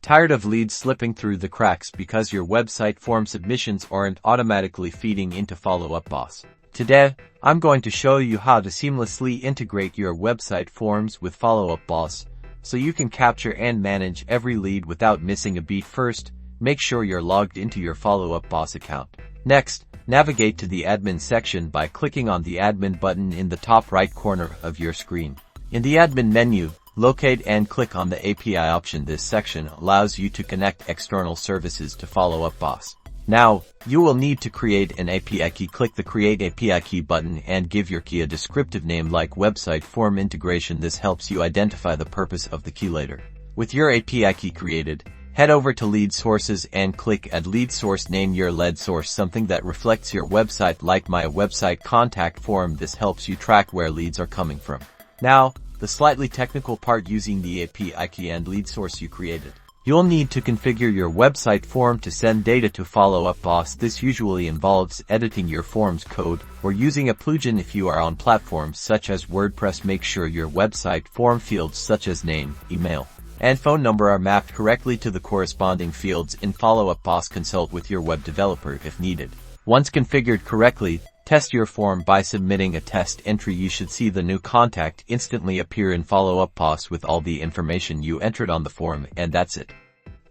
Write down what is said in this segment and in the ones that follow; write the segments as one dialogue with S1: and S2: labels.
S1: Tired of leads slipping through the cracks because your website form submissions aren't automatically feeding into Follow Up Boss? Today, I'm going to show you how to seamlessly integrate your website forms with Follow Up Boss, so you can capture and manage every lead without missing a beat. First, make sure you're logged into your Follow Up Boss account. Next, navigate to the admin section by clicking on the admin button in the top right corner of your screen. In the admin menu, locate and click on the API option. This section allows you to connect external services to Follow Up Boss. Now, you will need to create an API key. Click the Create API Key button and give your key a descriptive name like Website Form Integration. This helps you identify the purpose of the key later. With your API key created, head over to Lead Sources and click Add Lead Source. Name your lead source something that reflects your website like My Website Contact Form. This helps you track where leads are coming from. Now, the slightly technical part: using the API key and lead source you created. You'll need to configure your website form to send data to Follow Up Boss. This usually involves editing your form's code or using a plugin. If you are on platforms such as WordPress, make sure your website form fields such as name, email, and phone number are mapped correctly to the corresponding fields in Follow Up Boss. Consult with your web developer if needed. Once configured correctly, test your form by submitting a test entry. You should see the new contact instantly appear in Follow Up Boss with all the information you entered on the form, and that's it.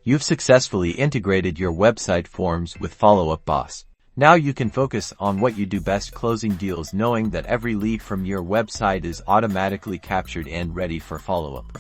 S1: You've successfully integrated your website forms with Follow Up Boss. Now you can focus on what you do best: closing deals, knowing that every lead from your website is automatically captured and ready for follow-up.